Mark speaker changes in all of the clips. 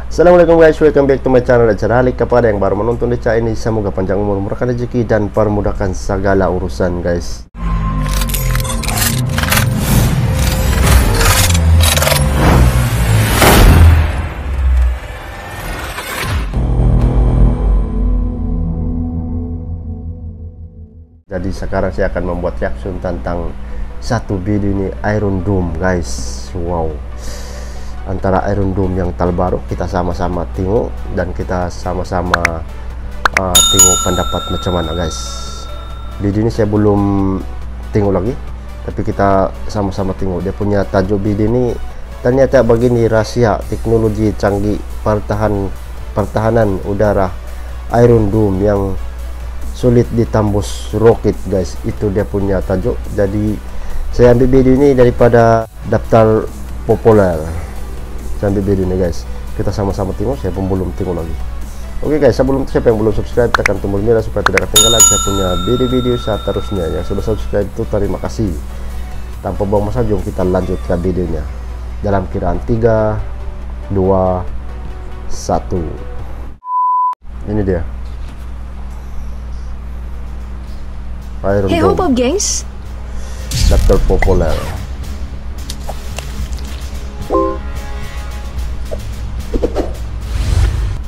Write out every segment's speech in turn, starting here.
Speaker 1: Assalamualaikum guys, welcome back to my channel. Dan kepada yang baru menonton di channel ini, semoga panjang umur, murahkan rezeki, dan permudahkan segala urusan guys. Jadi sekarang saya akan membuat reaction tentang satu video ini, Iron Dome guys. Wow, antara Iron Dome yang terbaru, kita sama-sama tengok dan kita sama-sama tengok pendapat macam mana guys. Video ini saya belum tengok lagi, tapi kita sama-sama tengok. Dia punya tajuk video ini ternyata begini, rahasia teknologi canggih pertahanan udara Iron Dome yang sulit ditembus roket guys. Itu dia punya tajuk. Jadi saya ambil video ini daripada daftar populer. Saya ambil video ini guys, kita sama-sama tengok. Saya pun belum tengok lagi. Oke guys, sebelum itu siapa yang belum subscribe, tekan tombol merah supaya tidak ketinggalan saya punya video-video seterusnya. Yang sudah subscribe itu terima kasih. Tanpa buang masa, jom kita lanjut ke videonya. Dalam kiraan 3, 2, 1. Ini dia, Iron
Speaker 2: Hey,
Speaker 1: Dome.
Speaker 2: hop up, gengs.
Speaker 1: Daftar populer.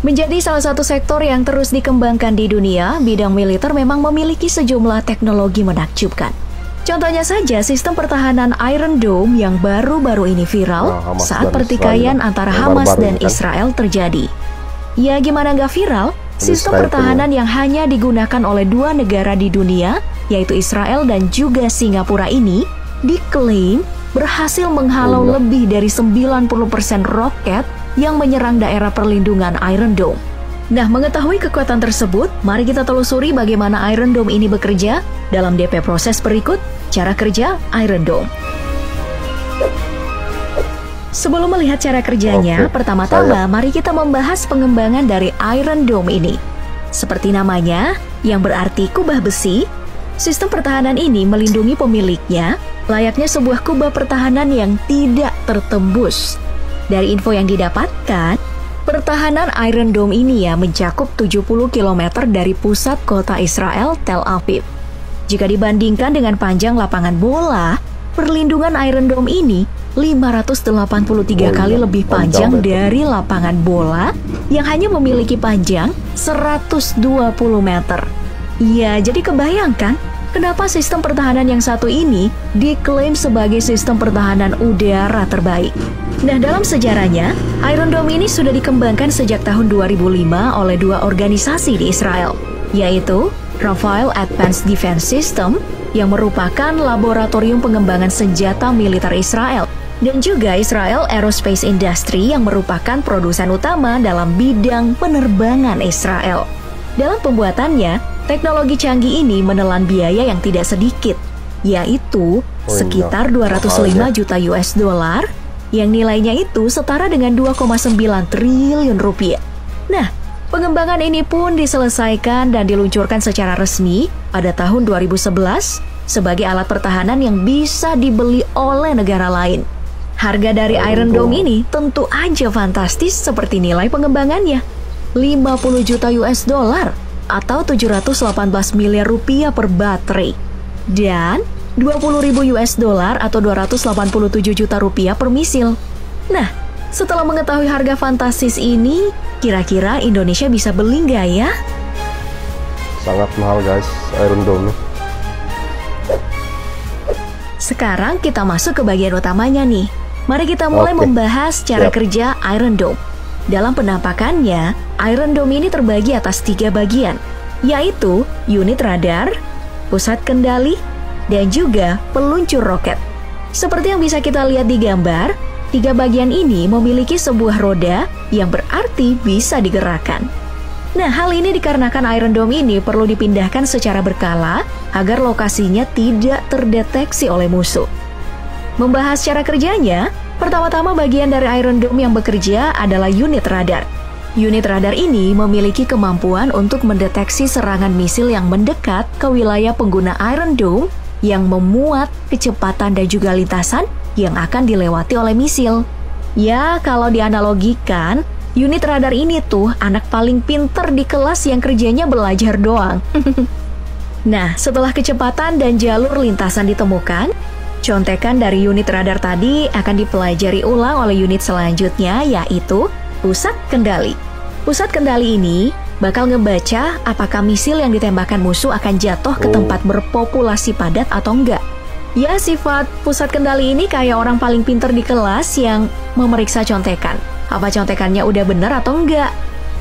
Speaker 2: Menjadi salah satu sektor yang terus dikembangkan di dunia, bidang militer memang memiliki sejumlah teknologi menakjubkan. Contohnya saja sistem pertahanan Iron Dome yang baru-baru ini viral saat pertikaian antara Hamas dan Israel terjadi. Ya gimana nggak viral? Sistem pertahanan yang hanya digunakan oleh dua negara di dunia, yaitu Israel dan juga Singapura ini, diklaim berhasil menghalau lebih dari 90% roket yang menyerang daerah perlindungan Iron Dome. Nah, mengetahui kekuatan tersebut, mari kita telusuri bagaimana Iron Dome ini bekerja dalam DP proses berikut, cara kerja Iron Dome. Sebelum melihat cara kerjanya, pertama-tama mari kita membahas pengembangan dari Iron Dome ini. Seperti namanya, yang berarti kubah besi, sistem pertahanan ini melindungi pemiliknya layaknya sebuah kubah pertahanan yang tidak tertembus. Dari info yang didapatkan, pertahanan Iron Dome ini mencakup 70 km dari pusat kota Israel, Tel Aviv. Jika dibandingkan dengan panjang lapangan bola, perlindungan Iron Dome ini 583 kali lebih panjang dari lapangan bola yang hanya memiliki panjang 120 meter. Ya, jadi kebayangkan kenapa sistem pertahanan yang satu ini diklaim sebagai sistem pertahanan udara terbaik. Nah, dalam sejarahnya, Iron Dome ini sudah dikembangkan sejak tahun 2005 oleh dua organisasi di Israel, yaitu Rafael Advanced Defense System yang merupakan laboratorium pengembangan senjata militer Israel, dan juga Israel Aerospace Industry yang merupakan produsen utama dalam bidang penerbangan Israel. Dalam pembuatannya, teknologi canggih ini menelan biaya yang tidak sedikit, yaitu sekitar 205 juta US dollar, yang nilainya itu setara dengan 2,9 triliun rupiah. Nah, pengembangan ini pun diselesaikan dan diluncurkan secara resmi pada tahun 2011 sebagai alat pertahanan yang bisa dibeli oleh negara lain. Harga dari Iron Dome ini tentu aja fantastis seperti nilai pengembangannya, 50 juta US dollar atau 718 miliar rupiah per baterai, dan 20.000 US dollar atau 287 juta rupiah per misil. Nah, setelah mengetahui harga fantastis ini, kira-kira Indonesia bisa beli nggak ya?
Speaker 1: Sangat mahal guys, Iron Dome.
Speaker 2: Sekarang kita masuk ke bagian utamanya nih. Mari kita mulai membahas cara kerja Iron Dome. Dalam penampakannya, Iron Dome ini terbagi atas 3 bagian, yaitu unit radar, pusat kendali, dan juga peluncur roket. Seperti yang bisa kita lihat di gambar, 3 bagian ini memiliki sebuah roda yang berarti bisa digerakkan. Nah, hal ini dikarenakan Iron Dome ini perlu dipindahkan secara berkala agar lokasinya tidak terdeteksi oleh musuh. Membahas cara kerjanya, pertama-tama bagian dari Iron Dome yang bekerja adalah unit radar. Unit radar ini memiliki kemampuan untuk mendeteksi serangan misil yang mendekat ke wilayah pengguna Iron Dome yang memuat kecepatan dan juga lintasan yang akan dilewati oleh misil. Ya, kalau dianalogikan, unit radar ini tuh anak paling pinter di kelas yang kerjanya belajar doang. Nah, setelah kecepatan dan jalur lintasan ditemukan, contekan dari unit radar tadi akan dipelajari ulang oleh unit selanjutnya, yaitu pusat kendali. Pusat kendali ini bakal ngebaca apakah misil yang ditembakkan musuh akan jatuh ke tempat berpopulasi padat atau enggak. Ya, sifat pusat kendali ini kayak orang paling pinter di kelas yang memeriksa contekan. Apa contekannya udah bener atau enggak?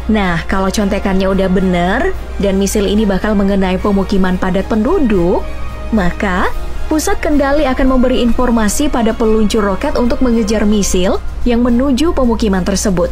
Speaker 2: Nah, kalau contekannya udah bener dan misil ini bakal mengenai pemukiman padat penduduk, maka pusat kendali akan memberi informasi pada peluncur roket untuk mengejar misil yang menuju pemukiman tersebut.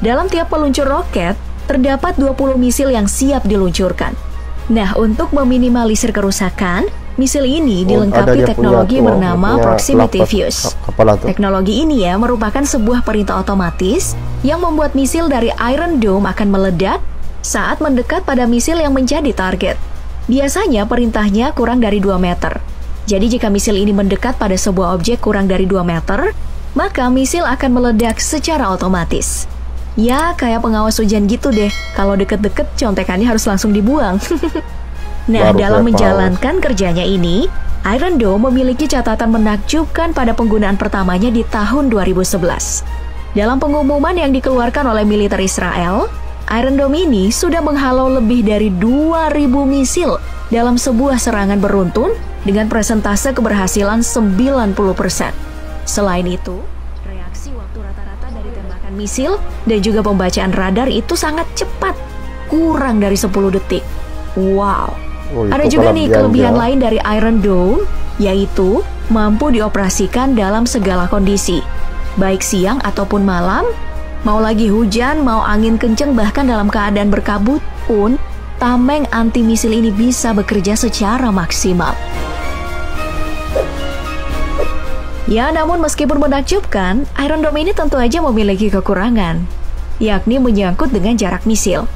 Speaker 2: Dalam tiap peluncur roket, terdapat 20 misil yang siap diluncurkan. Nah, untuk meminimalisir kerusakan, misil ini dilengkapi teknologi bernama Proximity Fuse. Teknologi ini ya merupakan sebuah perintah otomatis yang membuat misil dari Iron Dome akan meledak saat mendekat pada misil yang menjadi target. Biasanya perintahnya kurang dari 2 meter. Jadi jika misil ini mendekat pada sebuah objek kurang dari 2 meter, maka misil akan meledak secara otomatis. Ya, kayak pengawas hujan gitu deh. Kalau deket-deket, contekannya harus langsung dibuang. Nah, dalam menjalankan kerjanya ini, Iron Dome memiliki catatan menakjubkan pada penggunaan pertamanya di tahun 2011. Dalam pengumuman yang dikeluarkan oleh militer Israel, Iron Dome ini sudah menghalau lebih dari 2.000 misil dalam sebuah serangan beruntun dengan persentase keberhasilan 90%. Selain itu, reaksi waktu rata-rata dari tembakan misil dan juga pembacaan radar itu sangat cepat, kurang dari 10 detik. Wow! Ada juga nih kelebihan lain dari Iron Dome, yaitu mampu dioperasikan dalam segala kondisi, baik siang ataupun malam, mau lagi hujan, mau angin kenceng, bahkan dalam keadaan berkabut pun, tameng anti misil ini bisa bekerja secara maksimal. Ya, namun meskipun menakjubkan, Iron Dome ini tentu aja memiliki kekurangan, yakni menyangkut dengan jarak misil.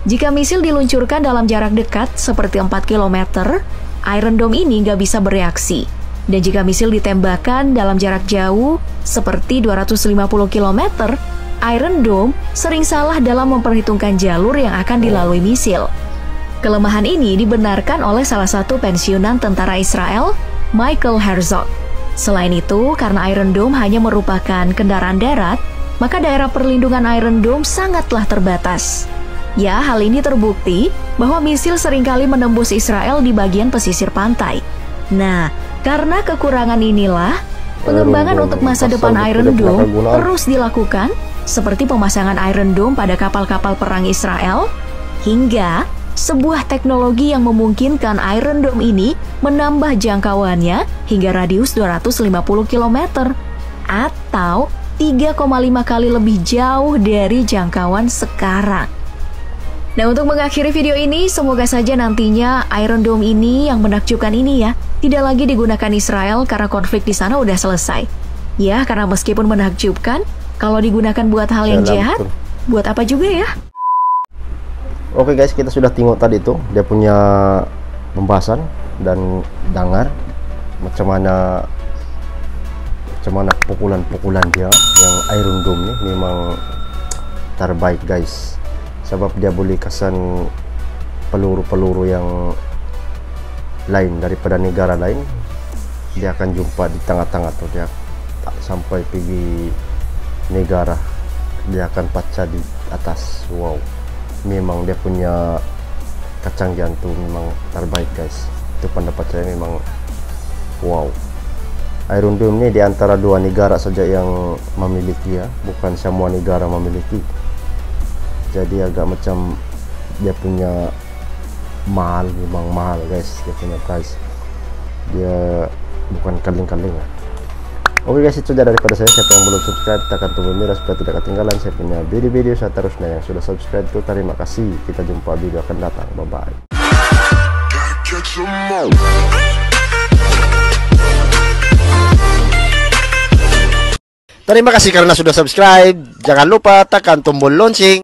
Speaker 2: Jika misil diluncurkan dalam jarak dekat seperti 4 km, Iron Dome ini nggak bisa bereaksi. Dan jika misil ditembakkan dalam jarak jauh seperti 250 km, Iron Dome sering salah dalam memperhitungkan jalur yang akan dilalui misil. Kelemahan ini dibenarkan oleh salah satu pensiunan tentara Israel, Michael Herzog. Selain itu, karena Iron Dome hanya merupakan kendaraan darat, maka daerah perlindungan Iron Dome sangatlah terbatas. Ya, hal ini terbukti bahwa misil seringkali menembus Israel di bagian pesisir pantai. Nah, karena kekurangan inilah, pengembangan untuk masa depan Iron Dome terus dilakukan, seperti pemasangan Iron Dome pada kapal-kapal perang Israel, hingga sebuah teknologi yang memungkinkan Iron Dome ini menambah jangkauannya hingga radius 250 km, atau 3,5 kali lebih jauh dari jangkauan sekarang. Nah, untuk mengakhiri video ini, semoga saja nantinya Iron Dome ini yang menakjubkan ini ya, tidak lagi digunakan Israel karena konflik di sana udah selesai. Ya, karena meskipun menakjubkan, kalau digunakan buat hal yang jahat, buat apa juga ya?
Speaker 1: Oke guys, kita sudah tengok tadi tuh, dia punya pembahasan dan dengar macam mana pukulan-pukulan dia yang Iron Dome nih memang terbaik guys. Sebab dia boleh kesan peluru-peluru yang lain daripada negara lain, dia akan jumpa di tengah-tengah tuh, dia tak sampai pergi negara, dia akan pecah di atas. Wow, memang dia punya kecanggihan tuh memang terbaik guys. Itu pendapat saya, memang wow. Iron Dome ini di antara 2 negara saja yang memiliki ya, bukan semua negara memiliki. Jadi agak macam dia punya mahal, memang mahal guys, dia punya price, dia bukan kaleng-kaleng ya. Oke guys, itu saja daripada saya. Siapa yang belum subscribe, tekan tombol merah supaya tidak ketinggalan saya punya video-video seterusnya. Yang sudah subscribe itu terima kasih, kita jumpa video akan datang, bye bye. Terima kasih karena sudah subscribe. Jangan lupa tekan tombol lonceng.